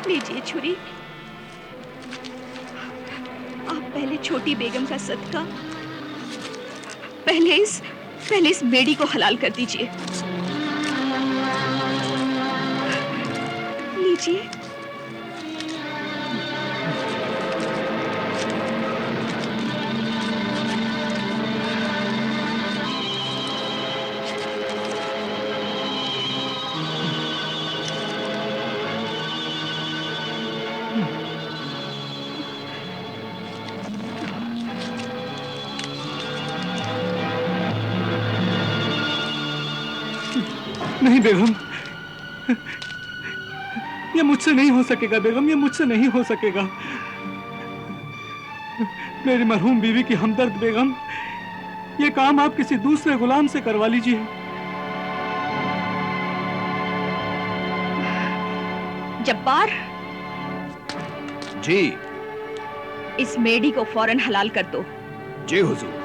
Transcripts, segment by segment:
लीजिए छुरी। आप पहले छोटी बेगम का सदका पहले इस बेड़ी को हलाल कर दीजिए। लीजिए। नहीं बेगम, ये मुझसे नहीं हो सकेगा बेगम, ये मुझसे नहीं हो सकेगा। मेरी मरहूम बीवी की हमदर्द बेगम, ये काम आप किसी दूसरे गुलाम से करवा लीजिए। जब्बार जी। इस मेडी को फौरन हलाल कर दो। जी हुजूर।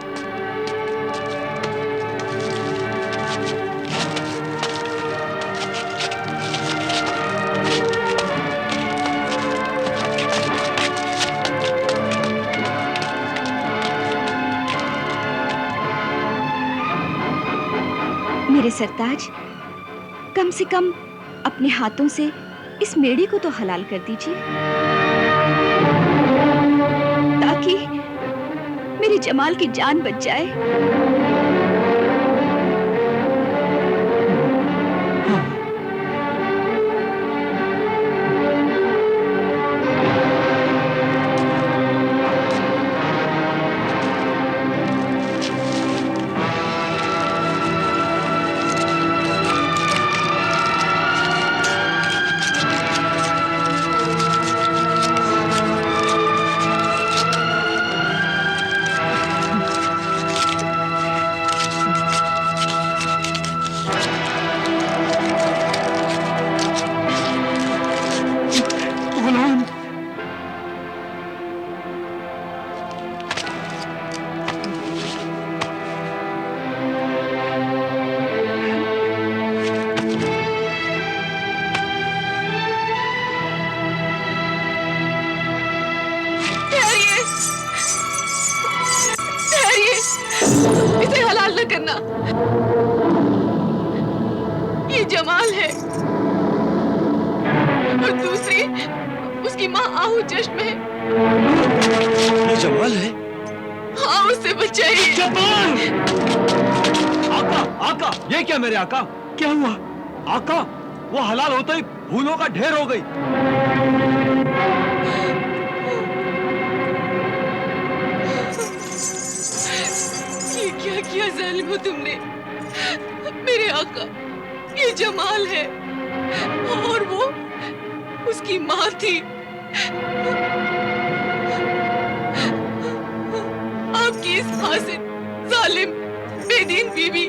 मेरे सरताज, कम से कम अपने हाथों से इस मेढ़ी को तो हलाल कर दीजिए, ताकि मेरे जमाल की जान बच जाए। इसे हलाल न करना। ये जमाल है और दूसरी उसकी माँ आहू चश्म है। ये जमाल है? हाँ, उससे बचाइए। जब्बार! आका, आका, ये क्या मेरे आका? क्या हुआ? आका, वो हलाल होते ही फूलों का ढेर हो गई। ये क्या किया जालिम हो तुमने? मेरे आका, ये जमाल है और वो उसकी माँ थी। आपकी इस फासिद, जालिम, बेदीन बीवी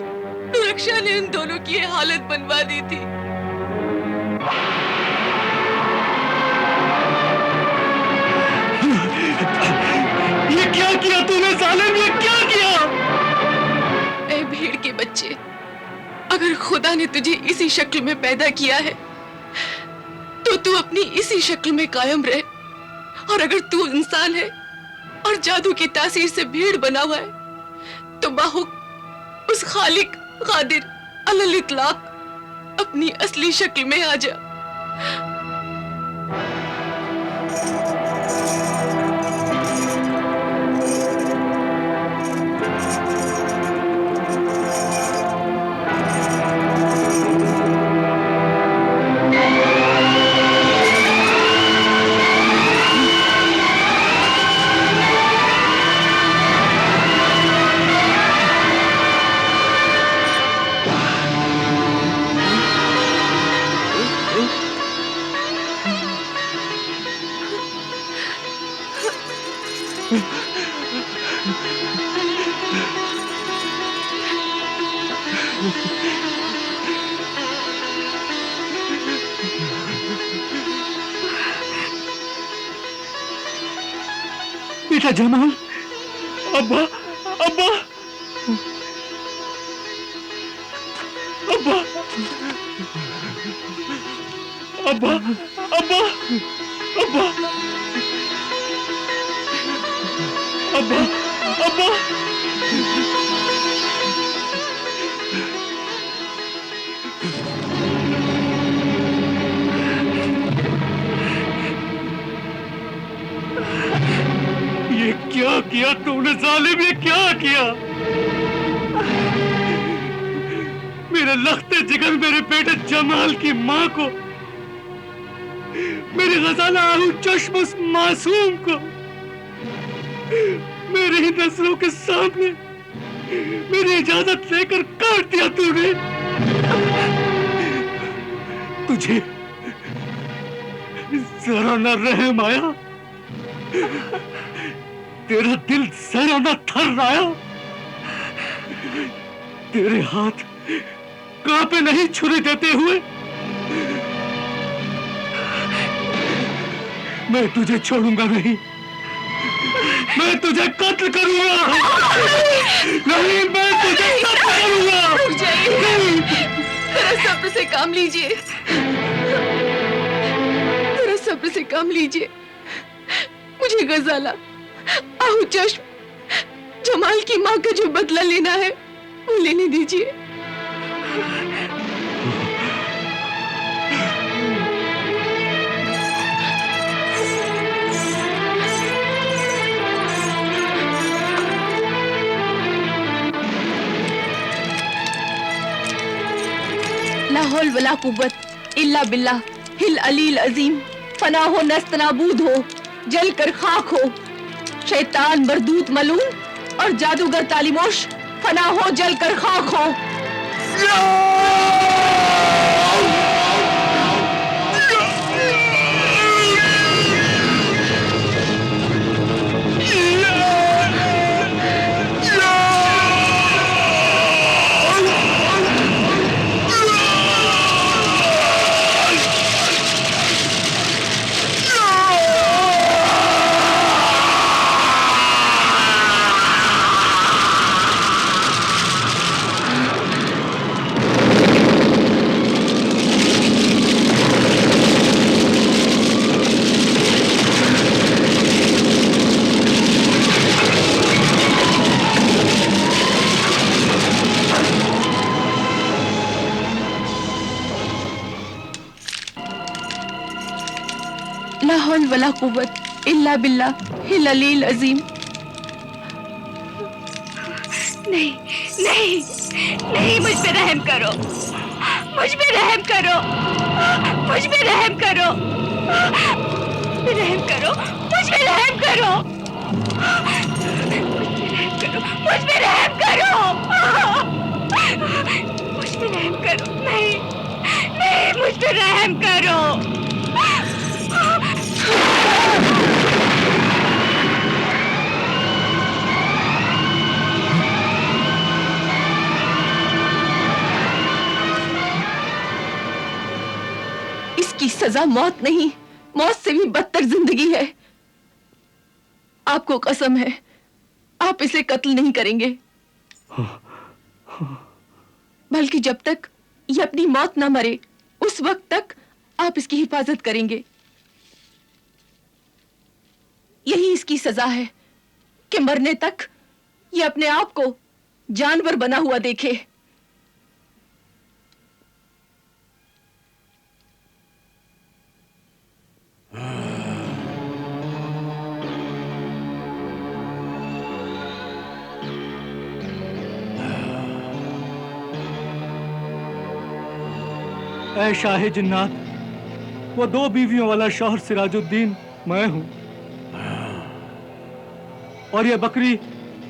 सुरक्षा ने इन दोनों की ये हालत बनवा दी थी। ये क्या किया तूने जालिम, ये क्या किया? ऐ भीड़ के बच्चे, अगर खुदा ने तुझे इसी शक्ल में पैदा किया है तो तू अपनी इसी शक्ल में कायम रहे, और अगर तू इंसान है और जादू की तासीर से भीड़ बना हुआ है तो बाहुक उस खालिक कादिर अलल इतलाक अपनी असली शक्ल में आ जा। बेटा जमाल, अब्बा, अब्बा, अब्बा, अब्बा अब्बा अब्बा अब्बा अब्बा ये क्या किया तूने जालिम, ये क्या किया? मेरे लख्ते जिगर मेरे बेटे जमाल की माँ को, मेरी गजाला आहू चश्म उस मासूम को मेरे ही नजरों के सामने मेरी इजाजत लेकर काट दिया तूने। तुझे जरा न रहम आया? तेरा दिल जरा न थर्राया? तेरे हाथ कांपे नहीं छुरी देते हुए? मैं तुझे छोड़ूंगा नहीं, मैं तुझे कत्ल करूंगा। नहीं, मैं तुझे कत्ल करूंगा। रुक जाइए, जरा सब्र से काम लीजिए, जरा सब्र से काम लीजिए। मुझे गजाला, आहू चश्म, जमाल की माँ का जो बदला लेना है वो लेने दीजिए। ला हौल वला कुव्वत इल्ला बिल्लाह हिल अलील अजीम। फना हो नस्त नाबूद हो, जल कर खाक हो, शैतान मरदूत मलून और जादूगर तालिमोश, फना हो जल कर खाक हो। ला हौल वला कुव्वत इल्ला बिल्लाह हिल अलील अजीम। नहीं नहीं नहीं, मुझ पे रहम करो, मुझ पे रहम करो, मुझ पे रहम करो, रहम करो, मुझ पे रहम करो, मुझ पे रहम करो, मुझ पे रहम करो। नहीं नहीं, मुझ पे रहम करो। इसकी सजा मौत नहीं, मौत से भी बदतर जिंदगी है। आपको कसम है, आप इसे कत्ल नहीं करेंगे, बल्कि जब तक ये अपनी मौत ना मरे उस वक्त तक आप इसकी हिफाजत करेंगे। यही इसकी सजा है कि मरने तक ये अपने आप को जानवर बना हुआ देखे। ऐ शाहे जिन्नात, वो 2 बीवियों वाला शौहर सिराजुद्दीन मैं हूं, और ये बकरी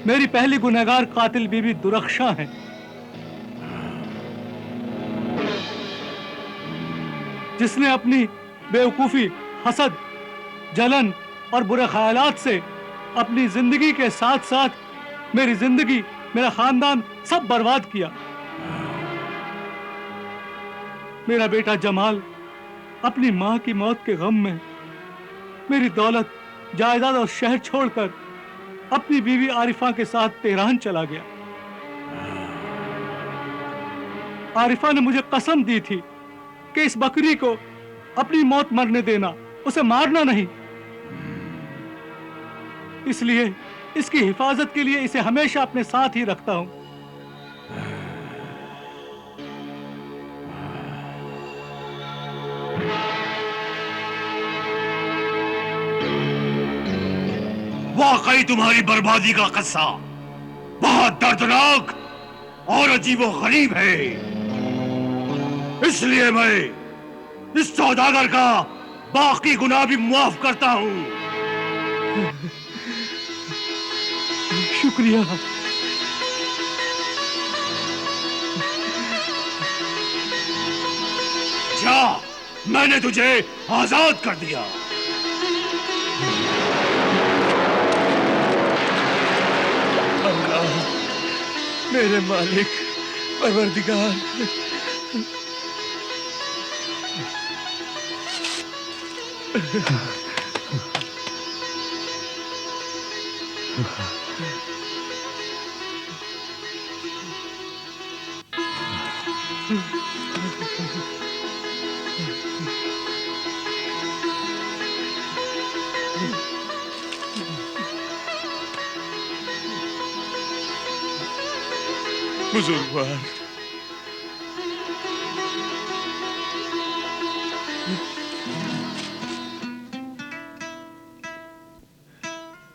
मेरी पहली गुनहगार कातिल बीवी दुरख्शा है। जिसने अपनी बेवकूफी, हसद, जलन और बुरे ख्यालात से अपनी जिंदगी के साथ साथ मेरी जिंदगी, मेरा खानदान सब बर्बाद किया। मेरा बेटा जमाल अपनी मां की मौत के गम में मेरी दौलत, जायदाद और शहर छोड़कर अपनी बीवी आरिफा के साथ तेहरान चला गया। आरिफा ने मुझे कसम दी थी कि इस बकरी को अपनी मौत मरने देना, उसे मारना नहीं। इसलिए इसकी हिफाजत के लिए इसे हमेशा अपने साथ ही रखता हूं। वाकई तुम्हारी बर्बादी का किस्सा बहुत दर्दनाक और अजीबो-गरीब है। इसलिए मैं इस सौदागर का बाकी गुनाह भी माफ करता हूं। शुक्रिया। जा, मैंने तुझे आजाद कर दिया। अल्लाह, मेरे मालिक, परवरदिगार, बुजुर्गवार,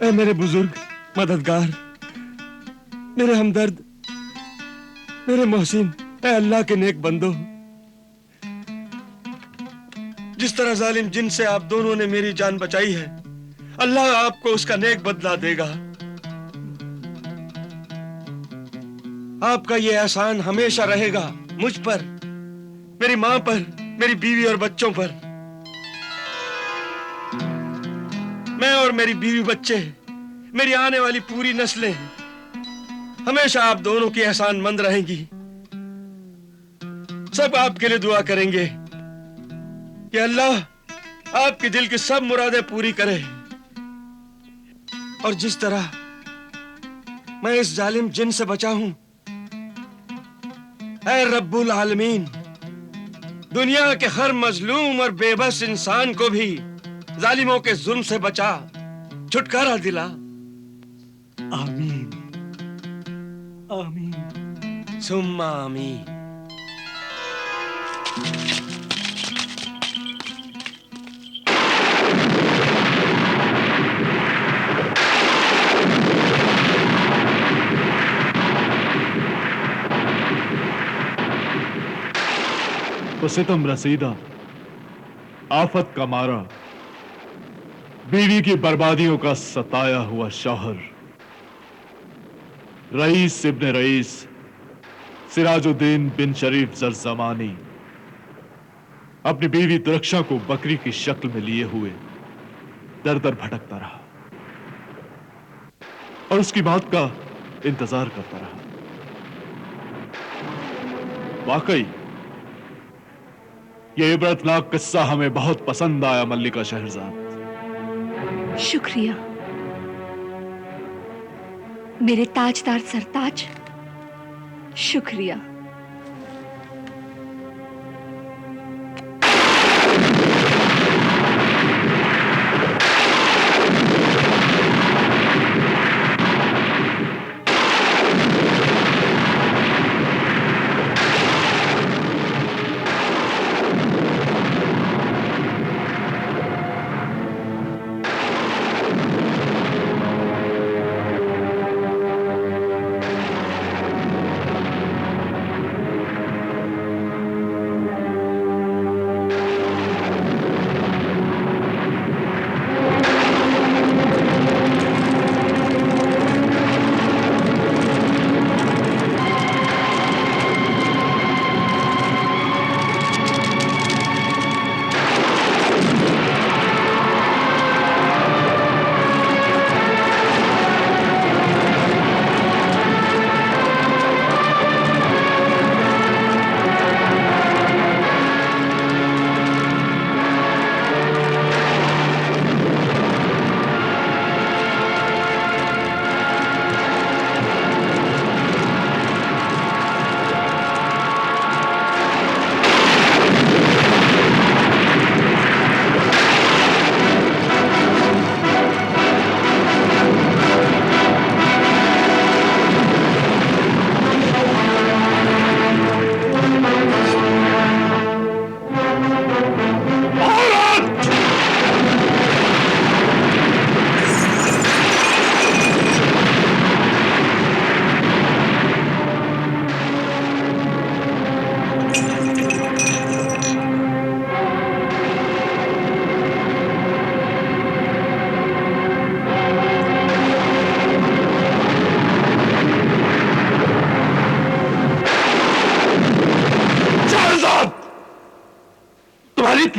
ऐ मेरे बुजुर्ग मददगार, मेरे हमदर्द, मेरे मोहसिन, ऐ अल्लाह के नेक बंदो, जिस तरह जालिम जिन से आप दोनों ने मेरी जान बचाई है, अल्लाह आपको उसका नेक बदला देगा। आपका ये एहसान हमेशा रहेगा मुझ पर, मेरी मां पर, मेरी बीवी और बच्चों पर। मैं और मेरी बीवी बच्चे, मेरी आने वाली पूरी नस्लें हमेशा आप दोनों की एहसानमंद रहेंगी। सब आपके लिए दुआ करेंगे कि अल्लाह आपके दिल की सब मुरादें पूरी करे। और जिस तरह मैं इस जालिम जिन से बचा हूं, ऐ रब्बुल आलमीन, दुनिया के हर मजलूम और बेबस इंसान को भी जालिमों के जुल्म से बचा, छुटकारा दिला। आमीन, आमीन, सुम्मा आमीन। तो सितम रसीदा, आफत का मारा, बीवी की बर्बादियों का सताया हुआ शौहर, रईस इब्ने रईस सिराजुद्दीन बिन शरीफ जरजमानी अपनी बीवी दुरक्षा को बकरी की शक्ल में लिए हुए दर दर भटकता रहा और उसकी मौत का इंतजार करता रहा। वाकई यह इबरतनाक किस्सा हमें बहुत पसंद आया मल्लिका शहरजाद। शुक्रिया मेरे ताजदार सरताज, शुक्रिया।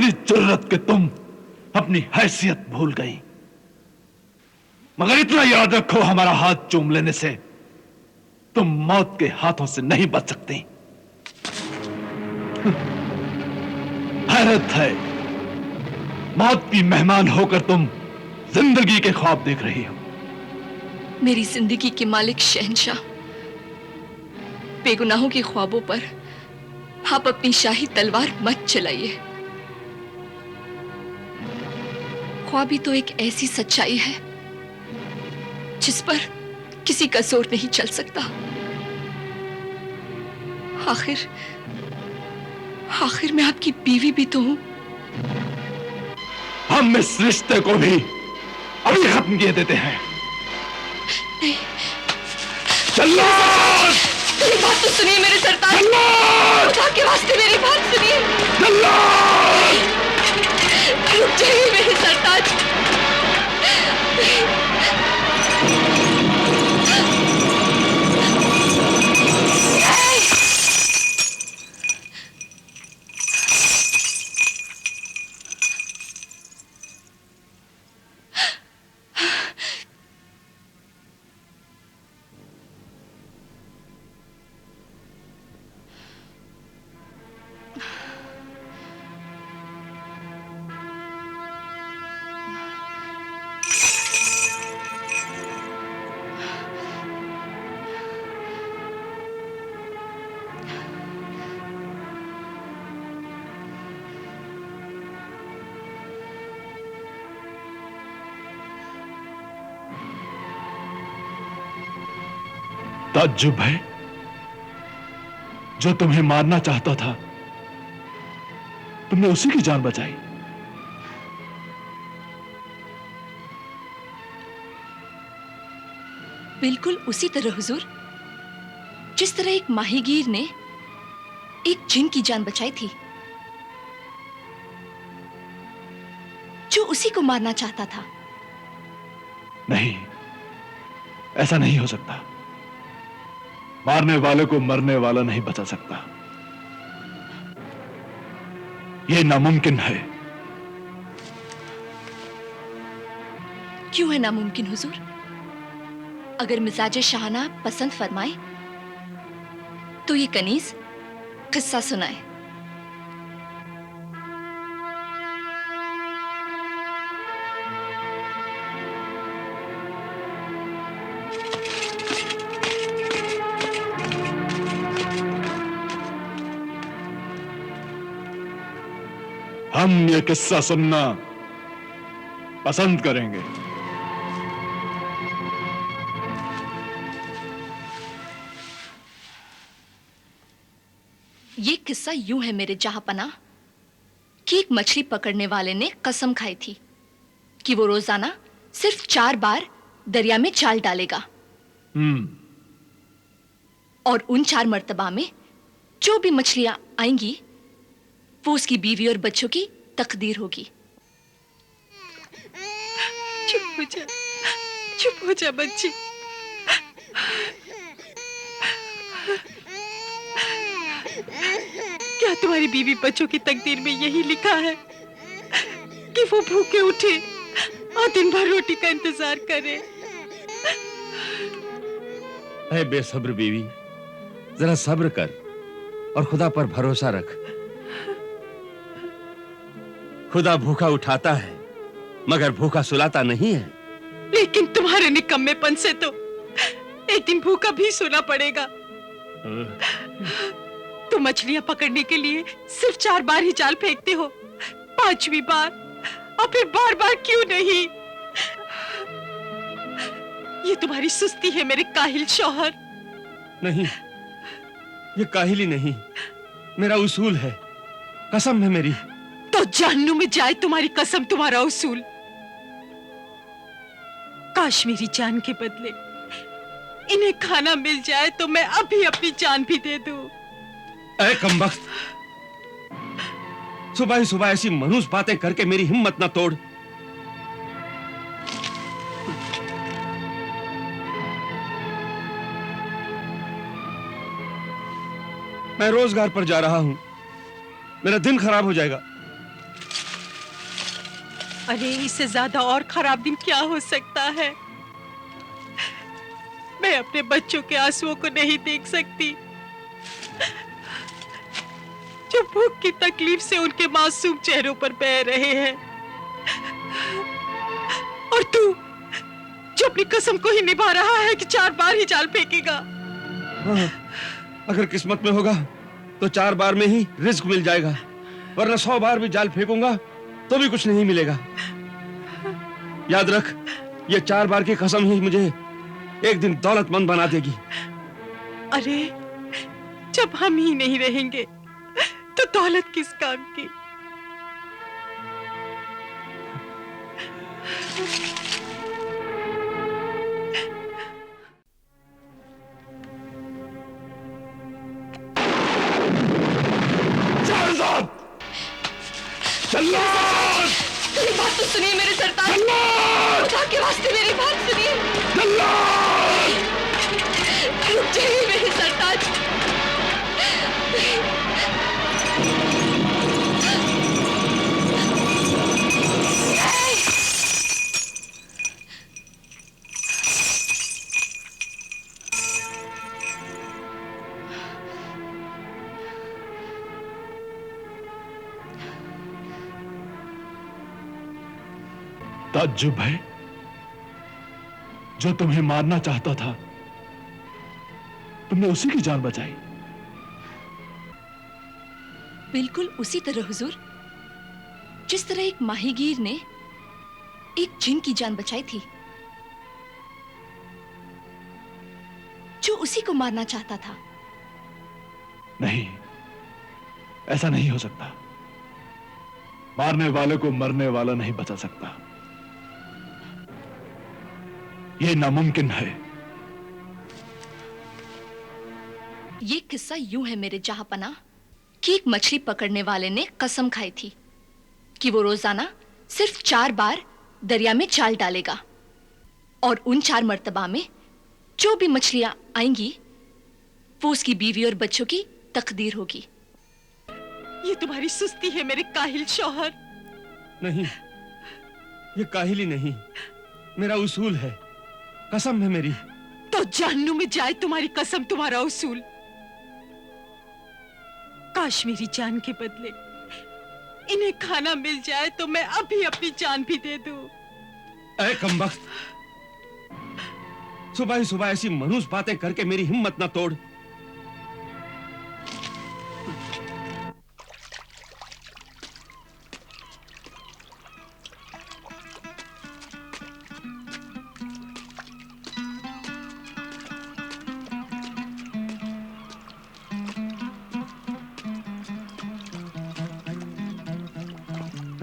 इतनी जुर्रत कि तुम अपनी हैसियत भूल गई। मगर इतना याद रखो, हमारा हाथ चूम लेने से तुम मौत के हाथों से नहीं बच सकती। हैरत है, मौत की मेहमान होकर तुम जिंदगी के ख्वाब देख रही हो। मेरी जिंदगी के मालिक शहंशाह, बेगुनाहों के ख्वाबों पर आप अपनी शाही तलवार मत चलाइए। ख्वाब ही तो एक ऐसी सच्चाई है जिस पर किसी का जोर नहीं चल सकता। आखिर मैं आपकी बीवी भी तो हूं। हम इस रिश्ते को भी अभी खत्म किए देते हैं। नहीं, चलो! मेरी बात तो सुनिए मेरे सरताज। खुदा के वास्ते मेरी बात सुनिए। रुक जाइए मेरे सरताज। ताज्जुब है, जो तुम्हें मारना चाहता था तुमने उसी की जान बचाई। बिल्कुल उसी तरह हुजूर, जिस तरह एक माहीगीर ने एक जिन की जान बचाई थी, जो उसी को मारना चाहता था। नहीं, ऐसा नहीं हो सकता। मारने वाले को मरने वाला नहीं बचा सकता। यह नामुमकिन है। क्यों है नामुमकिन हुजूर? अगर मिजाज शाहना पसंद फरमाए तो ये कनीज किस्सा सुनाए। हम ये किस्सा सुनना पसंद करेंगे। ये किस्सा यूं है मेरे जहांपनाह कि एक मछली पकड़ने वाले ने कसम खाई थी कि वो रोजाना सिर्फ 4 बार दरिया में जाल डालेगा। और उन 4 मर्तबा में जो भी मछलियां आएंगी वो उसकी बीवी और बच्चों की तकदीर होगी। चुप हो जा बच्ची। क्या तुम्हारी बीवी बच्चों की तकदीर में यही लिखा है कि वो भूखे उठे और दिन भर रोटी का इंतजार करे? ऐ बेसब्र बीवी, जरा सब्र कर और खुदा पर भरोसा रख। खुदा भूखा उठाता है मगर भूखा सुलाता नहीं है। लेकिन तुम्हारे निकम्मेपन से तो एक दिन भूखा भी सोना पड़ेगा। तुम मछलियां पकड़ने के लिए सिर्फ 4 बार ही जाल फेंकते हो, 5वीं बार और फिर बार-बार क्यों नहीं? ये तुम्हारी सुस्ती है मेरे काहिल शौहर। नहीं, ये काहिली नहीं, मेरा उसूल है, कसम है मेरी। तो जहन्नुम में जाए तुम्हारी कसम, तुम्हारा उसूल। काश मेरी जान के बदले इन्हें खाना मिल जाए तो मैं अभी अपनी जान भी दे दूं। ऐ कमबख्त, सुबह ही सुबह ऐसी मनहूस बातें करके मेरी हिम्मत ना तोड़। मैं रोजगार पर जा रहा हूं, मेरा दिन खराब हो जाएगा। अरे इससे ज्यादा और खराब दिन क्या हो सकता है? मैं अपने बच्चों के आंसुओं को नहीं देख सकती, जो भूख की तकलीफ से उनके मासूम चेहरों पर बह रहे हैं। और तू जो अपनी कसम को ही निभा रहा है कि 4 बार ही जाल फेंकेगा। हाँ, अगर किस्मत में होगा तो 4 बार में ही रिस्क मिल जाएगा, वरना 100 बार भी जाल फेंकूंगा तो भी कुछ नहीं मिलेगा। याद रख, ये 4 बार की कसम ही मुझे एक दिन दौलतमंद बना देगी। अरे जब हम ही नहीं रहेंगे तो दौलत किस काम की? मेरी बात तो सुनिए मेरे सरताज, खुदा के वास्ते मेरी बात सुनिए। रुक जाइए मेरे सरताज। ताज्जुब है, जो तुम्हें मारना चाहता था तुमने उसी की जान बचाई। बिल्कुल उसी तरह हुजूर, जिस तरह एक माहीगीर ने एक जिन की जान बचाई थी, जो उसी को मारना चाहता था। नहीं, ऐसा नहीं हो सकता। मारने वाले को मरने वाला नहीं बचा सकता, यह नामुमकिन है। ये किस्सा यूं है मेरे जहांपनाह कि एक मछली पकड़ने वाले ने कसम खाई थी कि वो रोजाना सिर्फ 4 बार दरिया में जाल डालेगा, और उन 4 मर्तबा में जो भी मछलियां आएंगी वो उसकी बीवी और बच्चों की तकदीर होगी। ये तुम्हारी सुस्ती है मेरे काहिल शौहर। नहीं, ये काहिली नहीं, मेरा उसूल है, कसम है मेरी। तो जहन्नुम में जाए तुम्हारी कसम, तुम्हारा उसूल। काश मेरी जान के बदले इन्हें खाना मिल जाए तो मैं अभी अपनी जान भी दे दूं। ऐ कमबख्त, सुबह ही सुबह ऐसी मनूस बातें करके मेरी हिम्मत ना तोड़।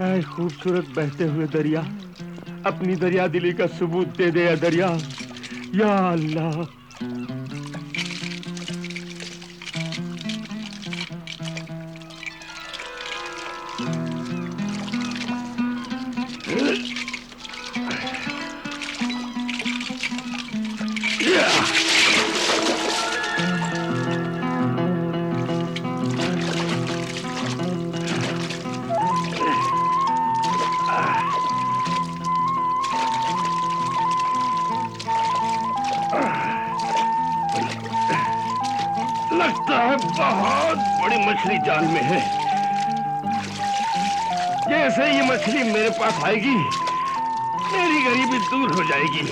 ऐ खूबसूरत बहते हुए दरिया, अपनी दरिया दिली का सबूत दे दे या दरिया, या अल्लाह। लगता है बहुत बड़ी मछली जाल में है। जैसे ये मछली मेरे पास आएगी, मेरी गरीबी दूर हो जाएगी।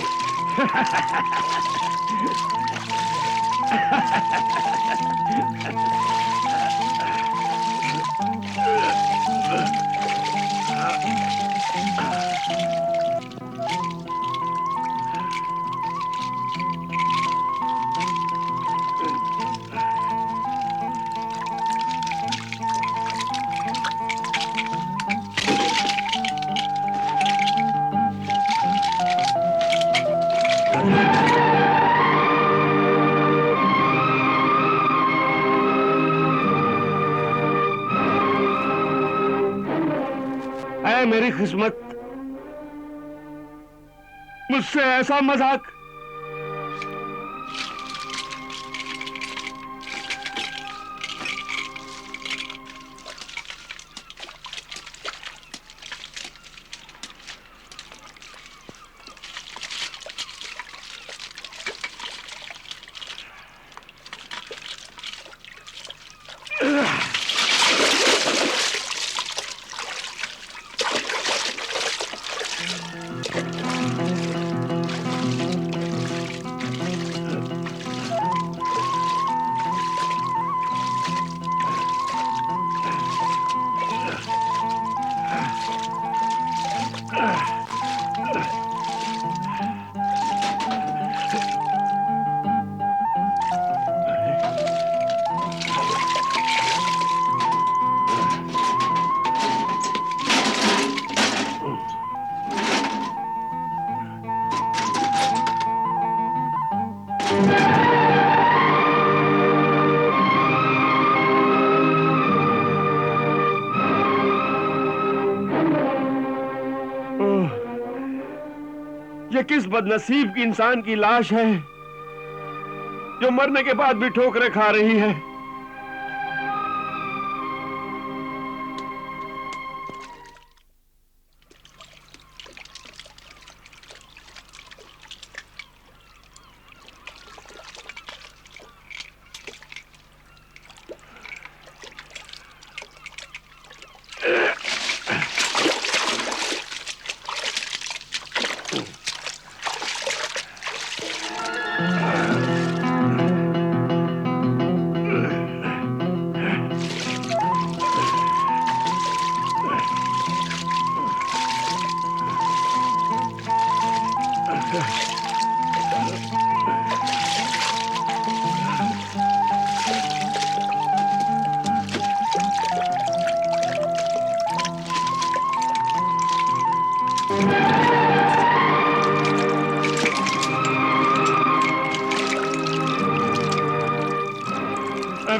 ऐ मेरी किस्मत, मुझसे ऐसा मजाक। ये किस बदनसीब की इंसान की लाश है जो मरने के बाद भी ठोकरें खा रही है।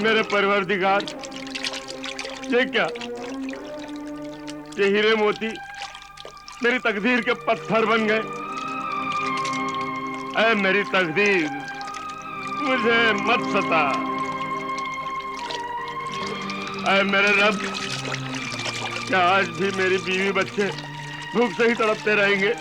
मेरे परवरदिगार, ये क्या? ये हीरे मोती मेरी तकदीर के पत्थर बन गए। ऐ मेरी तकदीर, मुझे मत सता। ऐ मेरे रब, क्या आज भी मेरी बीवी बच्चे भूख से ही तड़पते रहेंगे?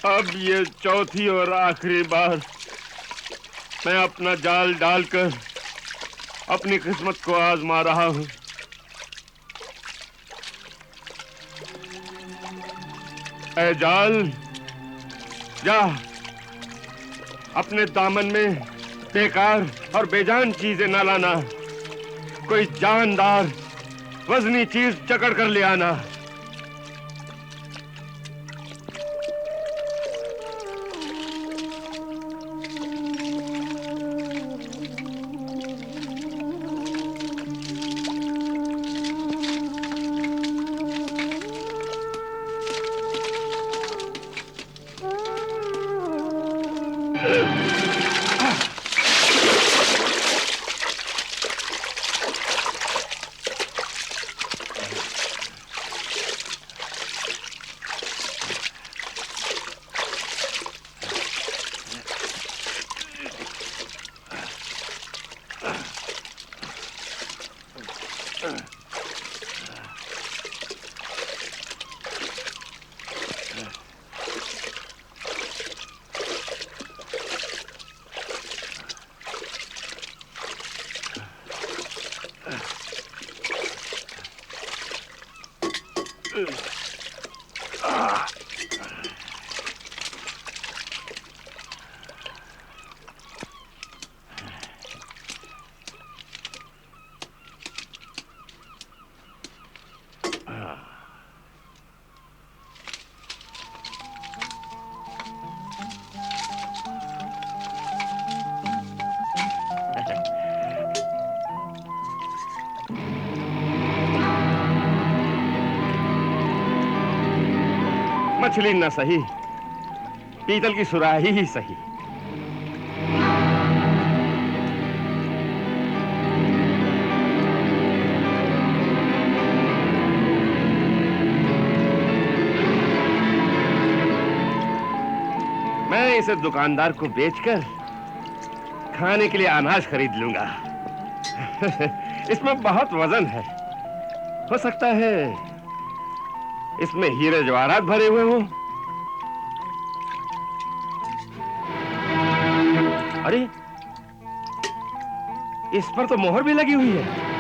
अब ये चौथी और आखिरी बार मैं अपना जाल डालकर अपनी किस्मत को आजमा रहा हूं। ऐ जाल, जा अपने दामन में बेकार और बेजान चीजें न लाना। कोई जानदार वजनी चीज चकड़ कर ले आना। मछली न सही, पीतल की सुराही ही सही। मैं इसे दुकानदार को बेचकर खाने के लिए अनाज खरीद लूंगा। इसमें बहुत वजन है। हो सकता है इसमें हीरे जवाहरात भरे हुए हों। अरे इस पर तो मोहर भी लगी हुई है।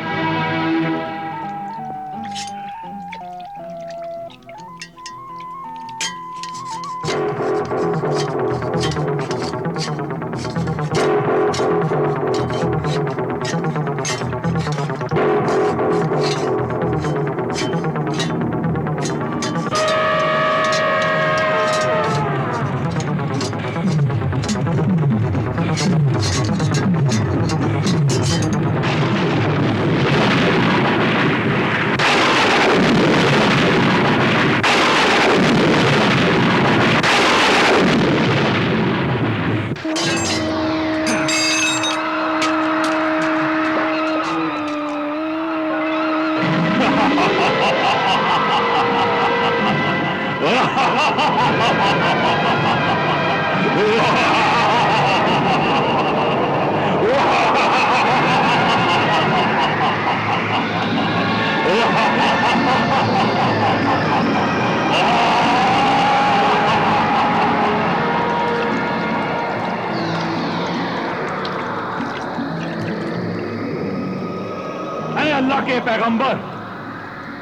अल्लाह के पैगंबर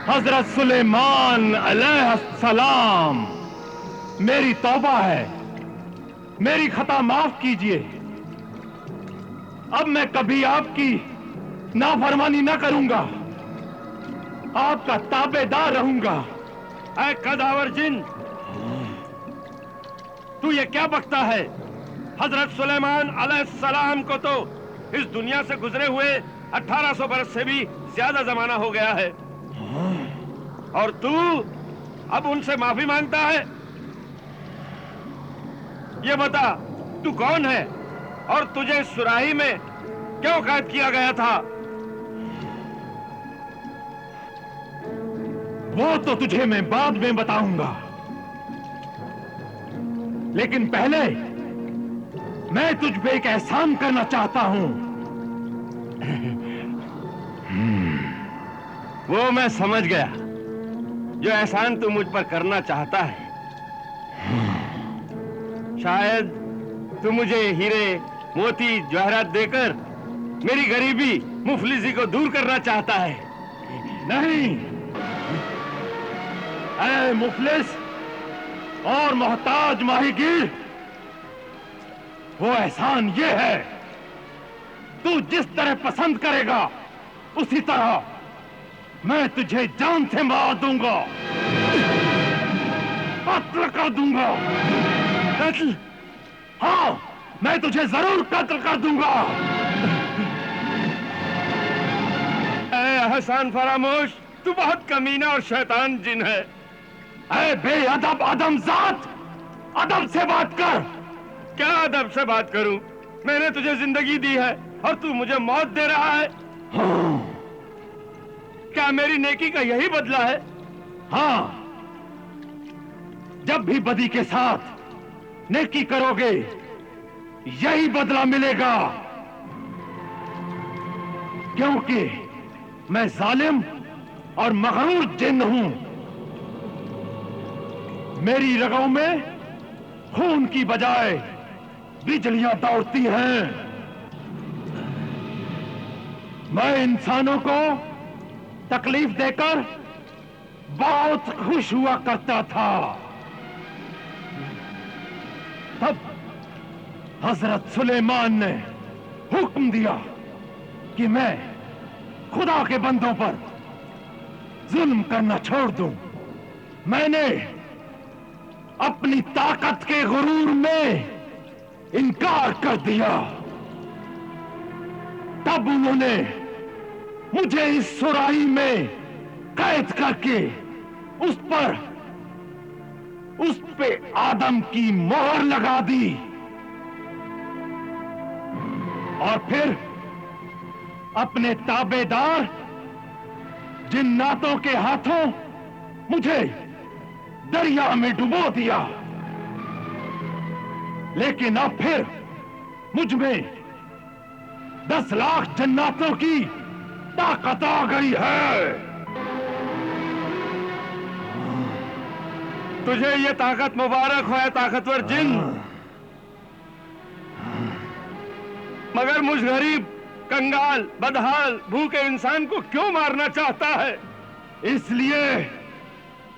हजरत सुलेमान अलैहिस्सलाम, मेरी तौबा है, मेरी खता माफ कीजिए। अब मैं कभी आपकी नाफरमानी न करूंगा, आपका ताबेदार रहूंगा। ऐ कदावर जिन, तू ये क्या बकता है? हजरत सुलेमान अलैहिस्सलाम को तो इस दुनिया से गुजरे हुए 1800 बरस से भी ज्यादा जमाना हो गया है, और तू अब उनसे माफी मांगता है? ये बता, तू कौन है और तुझे इस सुराही में क्यों कैद किया गया था? वो तो तुझे मैं बाद में बताऊंगा, लेकिन पहले मैं तुझ पे एक एहसान करना चाहता हूं। वो मैं समझ गया, जो एहसान तू मुझ पर करना चाहता है। शायद तू मुझे हीरे मोती जवाहरात देकर मेरी गरीबी मुफलिसी को दूर करना चाहता है। नहीं, ऐ मुफलिस और मोहताज माहीगीर, वो एहसान ये है, तू जिस तरह पसंद करेगा उसी तरह मैं तुझे जान से मार दूंगा, कत्ल कर दूंगा। कत्ल? हाँ, मैं तुझे जरूर कत्ल कर दूंगा। ऐ एहसान फरामोश, तू बहुत कमीना और शैतान जिन है। ऐ बेअदब आदमजात, अदब से बात कर। क्या अदब से बात करूं? मैंने तुझे जिंदगी दी है और तू मुझे मौत दे रहा है। हाँ। क्या मेरी नेकी का यही बदला है? हाँ, जब भी बदी के साथ नेकी करोगे यही बदला मिलेगा, क्योंकि मैं जालिम और मगरूर जिन्न हूं। मेरी रगों में खून की बजाय बिजलियां दौड़ती हैं। मैं इंसानों को तकलीफ देकर बहुत खुश हुआ करता था। तब हजरत सुलेमान ने हुक्म दिया कि मैं खुदा के बंदों पर जुल्म करना छोड़ दूं। मैंने अपनी ताकत के गुरूर में इनकार कर दिया। तब उन्होंने मुझे इस सुराही में कैद करके उस पे आदम की मोहर लगा दी, और फिर अपने ताबेदार जिन्नातों के हाथों मुझे दरिया में डुबो दिया। लेकिन अब फिर मुझ में 10 लाख जन्नातों की ताकत आ गई है। तुझे ये ताकत मुबारक हो, ताकतवर जिन। मगर मुझ गरीब कंगाल, बदहाल, भूखे इंसान को क्यों मारना चाहता है? इसलिए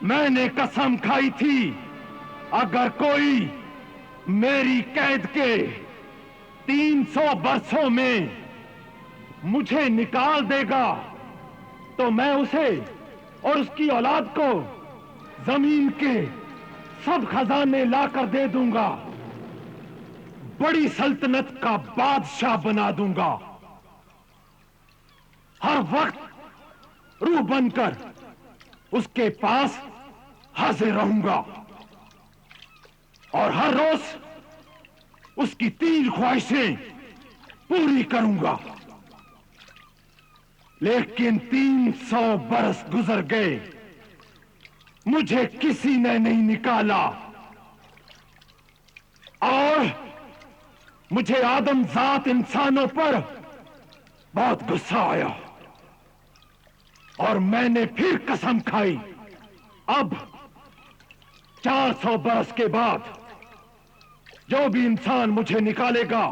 मैंने कसम खाई थी, अगर कोई मेरी कैद के 300 वर्षों में मुझे निकाल देगा तो मैं उसे और उसकी औलाद को जमीन के सब खजाने लाकर दे दूंगा, बड़ी सल्तनत का बादशाह बना दूंगा, हर वक्त रूह बनकर उसके पास हाजिर रहूंगा और हर रोज उसकी 3 ख्वाहिशें पूरी करूंगा। लेकिन 300 बरस गुजर गए, मुझे किसी ने नहीं निकाला और मुझे आदमजात इंसानों पर बहुत गुस्सा आया और मैंने फिर कसम खाई, अब 400 बरस के बाद जो भी इंसान मुझे निकालेगा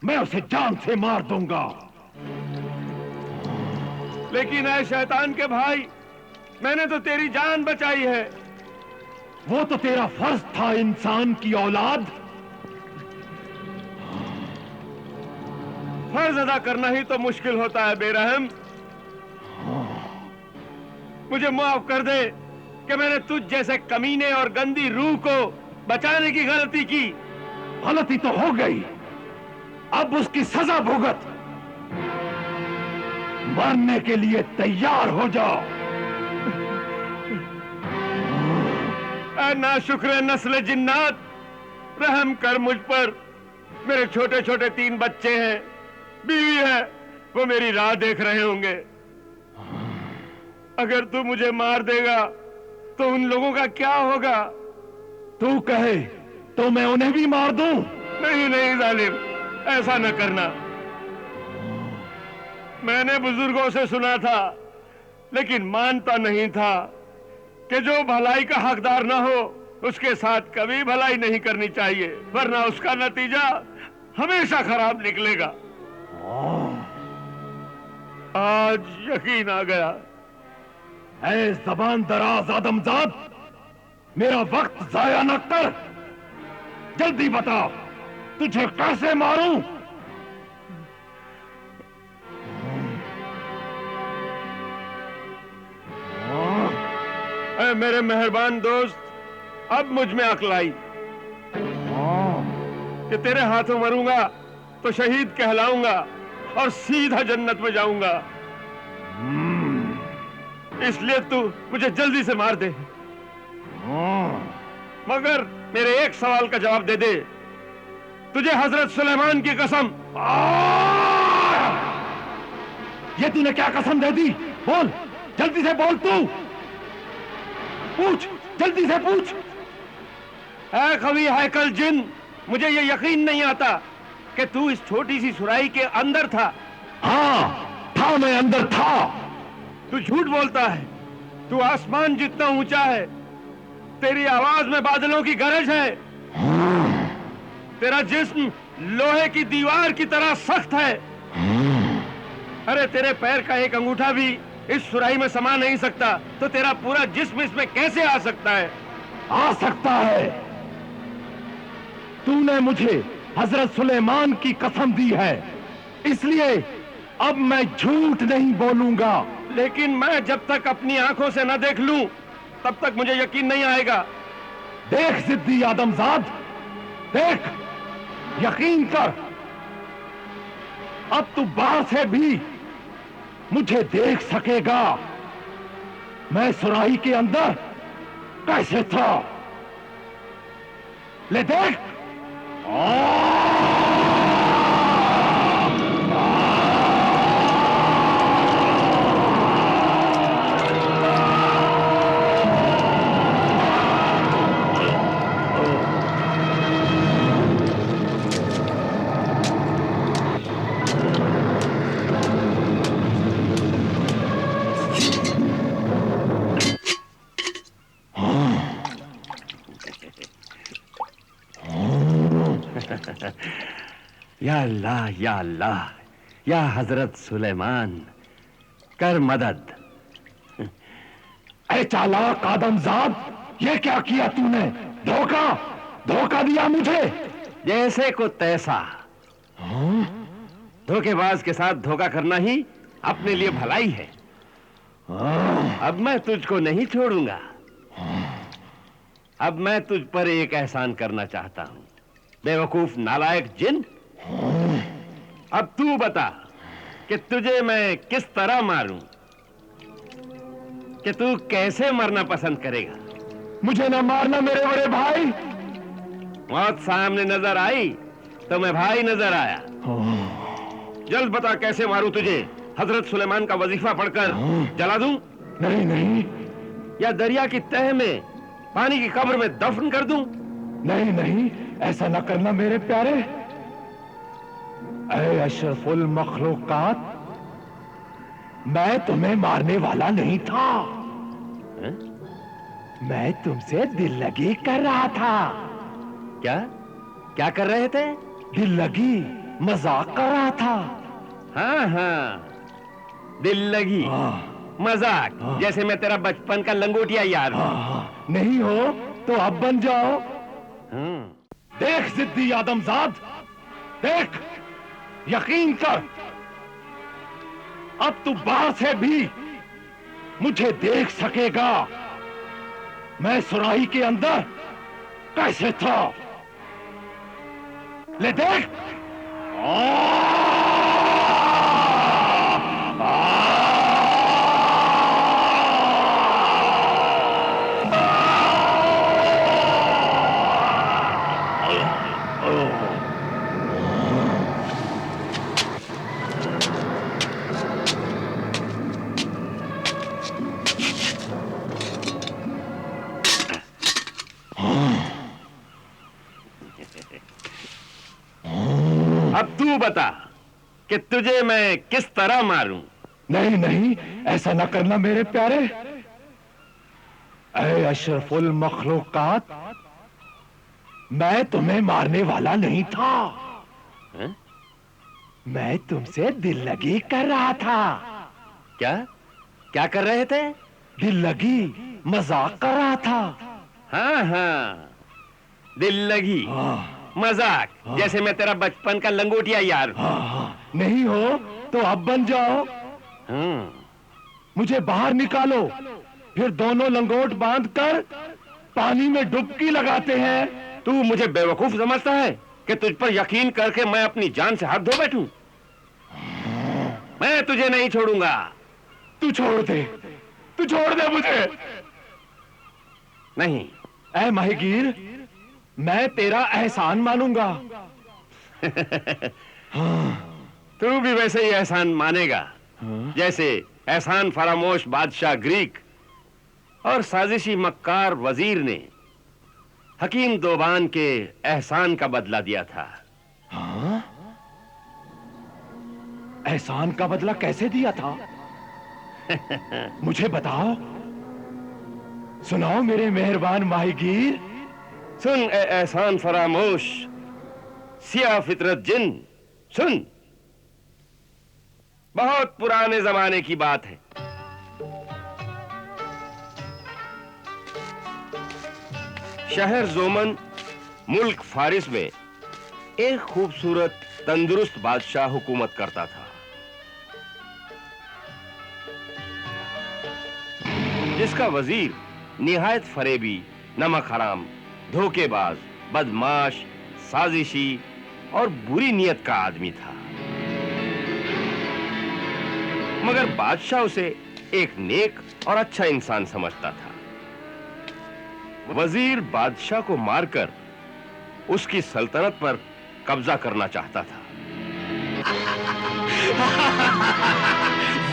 मैं उसे जान से मार दूंगा। लेकिन ऐ शैतान के भाई, मैंने तो तेरी जान बचाई है। वो तो तेरा फर्ज था इंसान की औलाद। फर्ज अदा करना ही तो मुश्किल होता है बेरहम। मुझे माफ कर दे कि मैंने तुझ जैसे कमीने और गंदी रूह को बचाने की गलती की। गलती तो हो गई, अब उसकी सजा भुगत। मरने के लिए तैयार हो जाओ। नाशुक्र नस्ल जिन्नात, रहम कर मुझ पर। मेरे छोटे छोटे 3 बच्चे हैं, बीवी है, वो मेरी राह देख रहे होंगे। अगर तू मुझे मार देगा तो उन लोगों का क्या होगा? तू कहे तो मैं उन्हें भी मार दूं? नहीं नहीं जालिम, ऐसा न करना। मैंने बुजुर्गों से सुना था, लेकिन मानता नहीं था कि जो भलाई का हकदार ना हो उसके साथ कभी भलाई नहीं करनी चाहिए, वरना उसका नतीजा हमेशा खराब निकलेगा। आज यकीन आ गया। ऐ ज़बान दराज आदमजाद, मेरा वक्त जाया न कर। जल्दी बता, तुझे कैसे मारूं? ऐ मेरे मेहरबान दोस्त, अब मुझ में अक्ल आई कि तेरे हाथों मरूंगा तो शहीद कहलाऊंगा और सीधा जन्नत में जाऊंगा। इसलिए तू मुझे जल्दी से मार दे, मगर मेरे एक सवाल का जवाब दे दे। तुझे हजरत सुलेमान की कसम। ये तूने क्या कसम दे दी? बोल, जल्दी से बोल। तू पूछ, जल्दी से पूछ। ऐ कवि हैकल जिन, मुझे ये यकीन नहीं आता कि तू इस छोटी सी सुराही के अंदर था। हाँ था, मैं अंदर था। तू झूठ बोलता है। तू आसमान जितना ऊंचा है, तेरी आवाज में बादलों की गरज है, तेरा जिस्म लोहे की दीवार की तरह सख्त है। अरे तेरे पैर का एक अंगूठा भी इस सुराही में समा नहीं सकता, तो तेरा पूरा जिस्म इसमें कैसे आ सकता है? आ सकता है। तूने मुझे हजरत सुलेमान की कसम दी है, इसलिए अब मैं झूठ नहीं बोलूंगा। लेकिन मैं जब तक अपनी आंखों से न देख लूं, तब तक मुझे यकीन नहीं आएगा। देख जिद्दी आदमजाद, देख, यकीन कर। अब तू बाहर से भी मुझे देख सकेगा। मैं सुराही के अंदर कैसे था, ले देख। या अल्लाह, या अल्लाह, या हजरत सुलेमान, कर मदद। ऐ चालाक आदमजाद, ये क्या किया तूने? धोखा धोखा दिया मुझे। जैसे को तैसा। धोखेबाज के साथ धोखा करना ही अपने लिए भलाई है। अब मैं तुझको नहीं छोड़ूंगा। अब मैं तुझ पर एक एहसान करना चाहता हूं, बेवकूफ नालायक जिन। अब तू बता कि तुझे मैं किस तरह मारूं, कि तू कैसे मरना पसंद करेगा? मुझे ना मारना मेरे बड़े भाई। मौत सामने नजर आई तो मैं भाई नजर आया। जल्द बता कैसे मारूं तुझे? हजरत सुलेमान का वजीफा पढ़कर जला दूं? नहीं नहीं या दरिया की तह में पानी की कब्र में दफन कर दूं? नहीं नहीं, ऐसा ना करना मेरे प्यारे। ऐ अशरफुल मखलूकात, मैं तुम्हें मारने वाला नहीं था। है? मैं तुमसे दिल लगी कर रहा था। क्या क्या कर रहे थे? दिल लगी, मजाक कर रहा था। हाँ हाँ, दिल लगी, मजाक। जैसे मैं तेरा बचपन का लंगोटिया यार हूं। नहीं हो तो अब बन जाओ। हाँ। देख जिद्दी आदमजाद, देख, यकीन कर, अब तू बाहर से भी मुझे देख सकेगा। मैं सुराही के अंदर कैसे था, ले देख। अब तू बता कि तुझे मैं किस तरह मारूं? नहीं नहीं, ऐसा ना करना मेरे प्यारे। ऐ अशरफुल मखलूकात, मैं तुम्हें मारने वाला नहीं था। है? मैं तुमसे दिल लगी कर रहा था। क्या क्या कर रहे थे? दिल लगी, मजाक कर रहा था। हाँ हाँ, दिल लगी, मजाक। जैसे मैं तेरा बचपन का लंगोटिया यार हूं। नहीं हो तो अब बन जाओ। मुझे बाहर निकालो, फिर दोनों लंगोट बांधकर पानी में डुबकी लगाते हैं। तू मुझे बेवकूफ समझता है कि तुझ पर यकीन करके मैं अपनी जान से हाथ धो बैठूं? मैं तुझे नहीं छोड़ूंगा। तू छोड़ दे, तू छोड़ दे मुझे। नहीं। ऐ माहीगीर, मैं तेरा एहसान मानूंगा। तू भी वैसे ही एहसान मानेगा जैसे एहसान फरामोश बादशाह ग्रीक और साजिशी मक्कार वजीर ने हकीम दोबान के एहसान का बदला दिया था। हाँ? एहसान का बदला कैसे दिया था? मुझे बताओ, सुनाओ मेरे मेहरबान माहीगीर। सुन ए एहसान फरामोश, सिया फितरत जिन, सुन। बहुत पुराने जमाने की बात है। शहर जोमन, मुल्क फारिस में एक खूबसूरत तंदुरुस्त बादशाह हुकूमत करता था, जिसका वजीर निहायत फरेबी, नमक हराम, धोखेबाज, बदमाश, साजिशी और बुरी नीयत का आदमी था। मगर बादशाह उसे एक नेक और अच्छा इंसान समझता था। वजीर बादशाह को मारकर उसकी सल्तनत पर कब्जा करना चाहता था।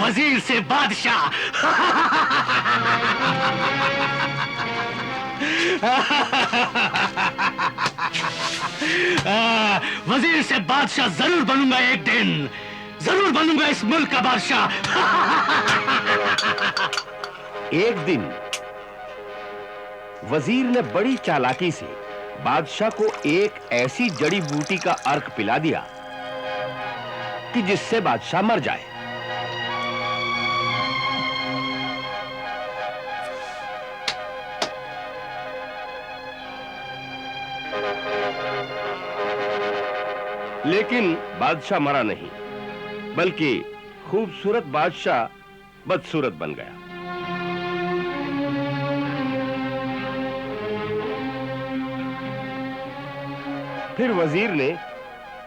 वजीर से बादशाह। वजीर से बादशाह जरूर बनूंगा एक दिन, जरूर बनूंगा इस मुल्क का बादशाह। एक दिन वजीर ने बड़ी चालाकी से बादशाह को एक ऐसी जड़ी बूटी का अर्क पिला दिया कि जिससे बादशाह मर जाए। लेकिन बादशाह मरा नहीं, बल्कि खूबसूरत बादशाह बदसूरत बन गया। फिर वजीर ने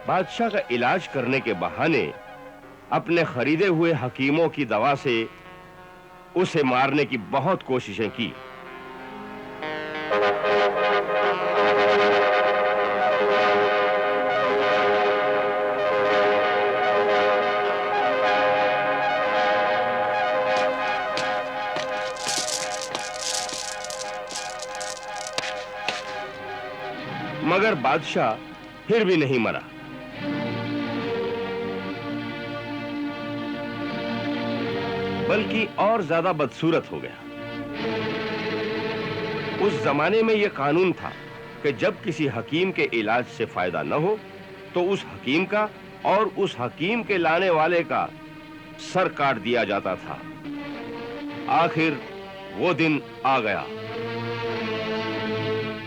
बादशाह का इलाज करने के बहाने अपने खरीदे हुए हकीमों की दवा से उसे मारने की बहुत कोशिशें की। मगर बादशाह फिर भी नहीं मरा। बल्कि और ज्यादा बदसूरत हो गया। उस जमाने में यह कानून था कि जब किसी हकीम के इलाज से फायदा न हो तो उस हकीम का और उस हकीम के लाने वाले का सर काट दिया जाता था। आखिर वो दिन आ गया।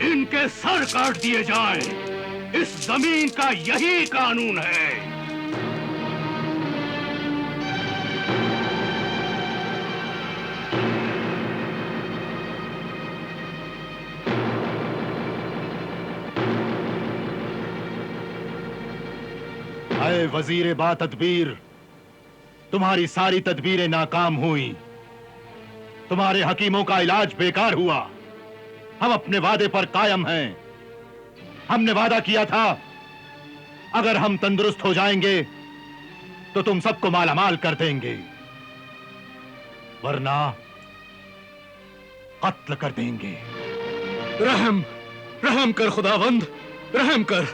इनके सर काट दिए जाएं। इस जमीन का यही कानून है। अरे वजीर बा तदबीर, तुम्हारी सारी तदबीरें नाकाम हुई। तुम्हारे हकीमों का इलाज बेकार हुआ। हम अपने वादे पर कायम हैं। हमने वादा किया था अगर हम तंदुरुस्त हो जाएंगे तो तुम सबको मालामाल कर देंगे, वरना कत्ल कर देंगे। रहम कर खुदावंद, रहम कर।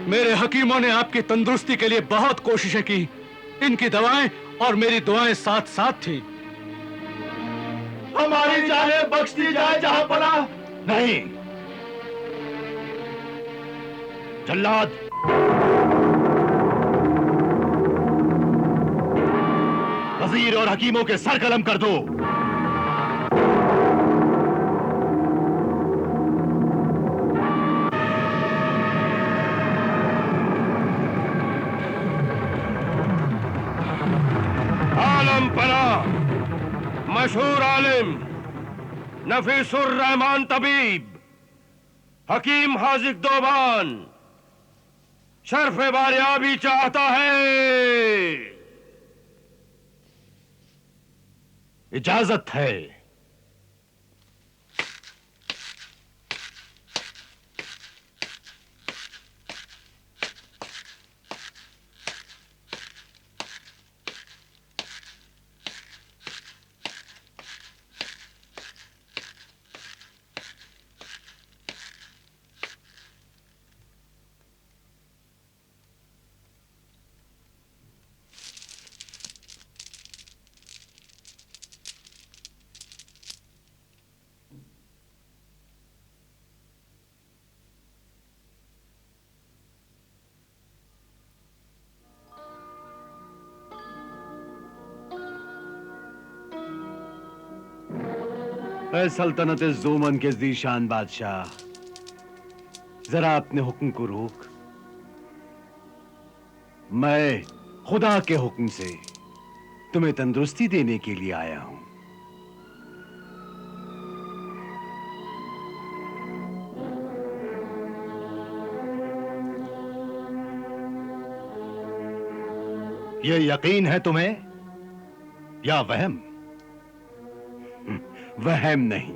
मेरे हकीमों ने आपकी तंदुरुस्ती के लिए बहुत कोशिशें की। इनकी दवाएं और मेरी दुआएं साथ साथ थी। हमारी जानें बख्श दी जाए जहां पना। नहीं जल्लाद, वजीर और हकीमों के सर कलम कर दो। आलम पना, मशहूर आलिम, नफीसुर रहमान तबीब, हकीम हाजिक दोबान शर्फ बारियाबी चाहता है। इजाजत है। ऐ सल्तनत ज़ोमन के ज़ीशान बादशाह, जरा अपने हुक्म को रोक। मैं खुदा के हुक्म से तुम्हें तंदुरुस्ती देने के लिए आया हूं। ये यकीन है तुम्हें या वहम? वहम नहीं,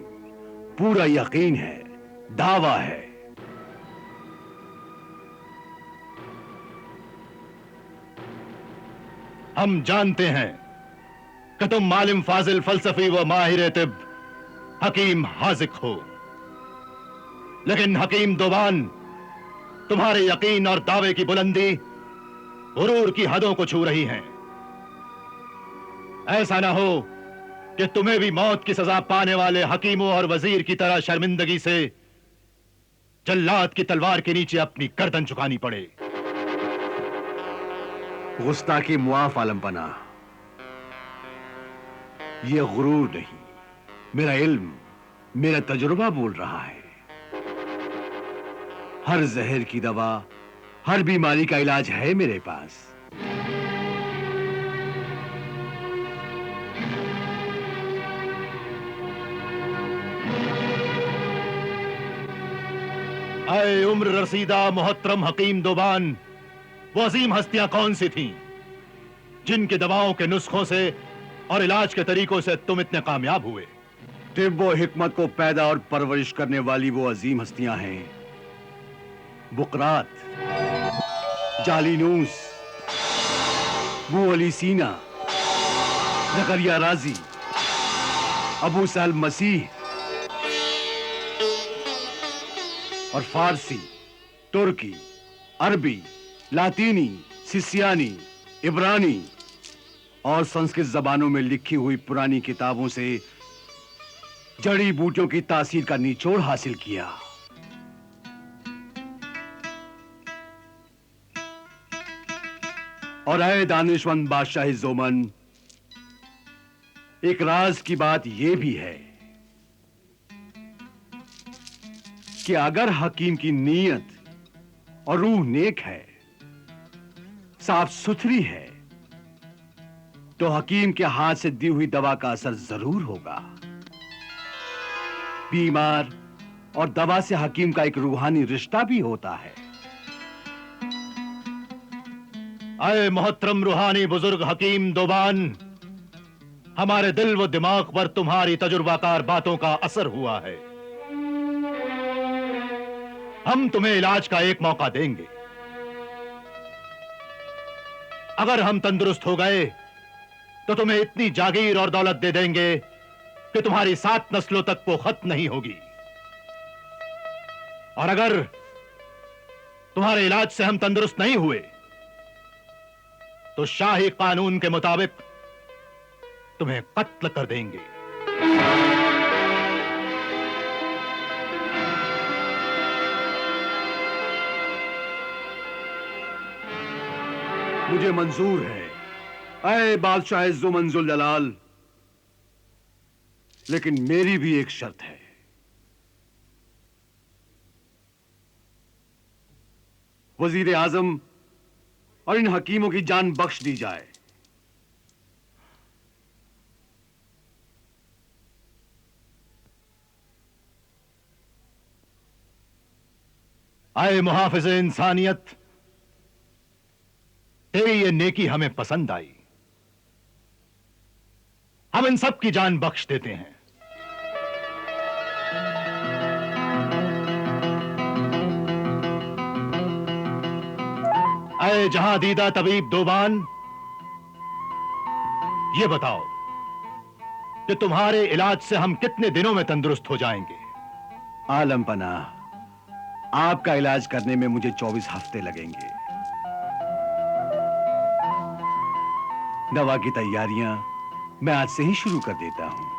पूरा यकीन है, दावा है। हम जानते हैं कि तुम मालिम फाजिल फलसफी व माहिर तिब हकीम हाजिक हो, लेकिन हकीम दोबान तुम्हारे यकीन और दावे की बुलंदी गुरूर की हदों को छू रही हैं। ऐसा ना हो कि तुम्हें भी मौत की सजा पाने वाले हकीमों और वजीर की तरह शर्मिंदगी से जल्लाद की तलवार के नीचे अपनी गर्दन झुकानी पड़े। गुस्ताखी मुआफ आलमपना। ये गुरूर नहीं, मेरा इल्म, मेरा तजुर्बा बोल रहा है। हर जहर की दवा, हर बीमारी का इलाज है मेरे पास। आए उम्र रसीदा मोहतरम हकीम दोबान, वो अजीम हस्तियां कौन सी थीं जिनकी दवाओं के नुस्खों से और इलाज के तरीकों से तुम इतने कामयाब हुए? तिब्ब और हिकमत को पैदा और परवरिश करने वाली वो अजीम हस्तियां हैं बुकरात, जालिनूस, वो अली सीना, जकरिया राजी, अबू सहल मसीह और फारसी, तुर्की, अरबी, लातीनी, सिसियानी, इब्रानी और संस्कृत जबानों में लिखी हुई पुरानी किताबों से जड़ी बूटियों की तासीर का निचोड़ हासिल किया। और ऐ दानिशमंद बादशाह जोमन, एक राज की बात यह भी है कि अगर हकीम की नीयत और रूह नेक है, साफ सुथरी है, तो हकीम के हाथ से दी हुई दवा का असर जरूर होगा। बीमार और दवा से हकीम का एक रूहानी रिश्ता भी होता है। आए मोहतरम रूहानी बुजुर्ग हकीम दोबान, हमारे दिल व दिमाग पर तुम्हारी तजुर्बाकार बातों का असर हुआ है। हम तुम्हें इलाज का एक मौका देंगे। अगर हम तंदुरुस्त हो गए तो तुम्हें इतनी जागीर और दौलत दे देंगे कि तुम्हारी 7 नस्लों तक वो खत्म नहीं होगी। और अगर तुम्हारे इलाज से हम तंदुरुस्त नहीं हुए तो शाही कानून के मुताबिक तुम्हें कत्ल कर देंगे। मुझे मंजूर है ऐ बादशाह जुमंजुल जलाल, लेकिन मेरी भी एक शर्त है। वजीर आजम और इन हकीमों की जान बख्श दी जाए। आए मुहाफिज इंसानियत, तेरी ये नेकी हमें पसंद आई। हम इन सब की जान बख्श देते हैं। आए जहां दीदा तबीब दोबान, ये बताओ कि तुम्हारे इलाज से हम कितने दिनों में तंदुरुस्त हो जाएंगे? आलम पना, आपका इलाज करने में मुझे 24 हफ्ते लगेंगे। दवा की तैयारियां मैं आज से ही शुरू कर देता हूं।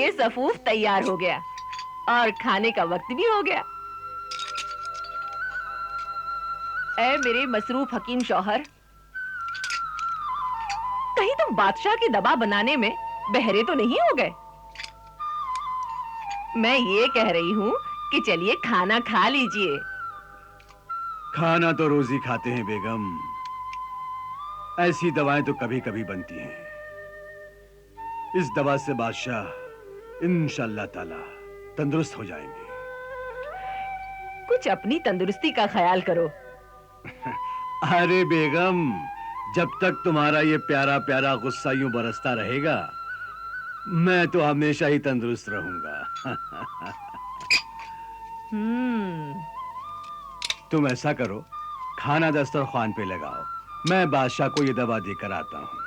लिए सफूफ तैयार हो गया और खाने का वक्त भी हो गया। ऐ मेरे मसरूफ हकीम शौहर, कहीं तुम बादशाह की दवा बनाने में बहरे तो नहीं हो गए? मैं ये कह रही हूँ कि चलिए खाना खा लीजिए। खाना तो रोज ही खाते हैं बेगम, ऐसी दवाएं तो कभी कभी बनती हैं। इस दवा से बादशाह इंशाअल्लाह ताला तंदुरुस्त हो जाएंगे। कुछ अपनी तंदुरुस्ती का ख्याल करो। अरे बेगम, जब तक तुम्हारा ये प्यारा प्यारा गुस्सा यूं बरसता रहेगा, मैं तो हमेशा ही तंदुरुस्त रहूंगा। तुम ऐसा करो, खाना दस्तरख्वान पे लगाओ, मैं बादशाह को ये दवा देकर आता हूं।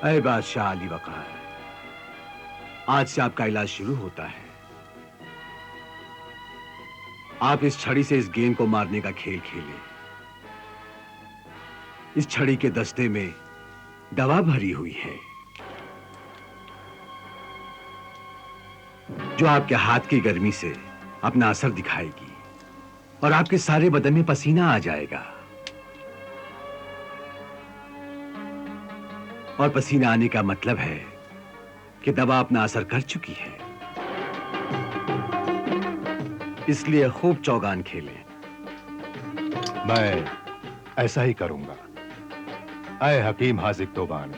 अरे बादशाह अली वकार, आज से आपका इलाज शुरू होता है। आप इस छड़ी से इस गेंद को मारने का खेल खेलें। इस छड़ी के दस्ते में दवा भरी हुई है जो आपके हाथ की गर्मी से अपना असर दिखाएगी और आपके सारे बदन में पसीना आ जाएगा। और पसीना आने का मतलब है कि दवा अपना असर कर चुकी है। इसलिए खूब चौगान खेलें। मैं ऐसा ही करूंगा। ऐ हकीम हाजिक तोबान,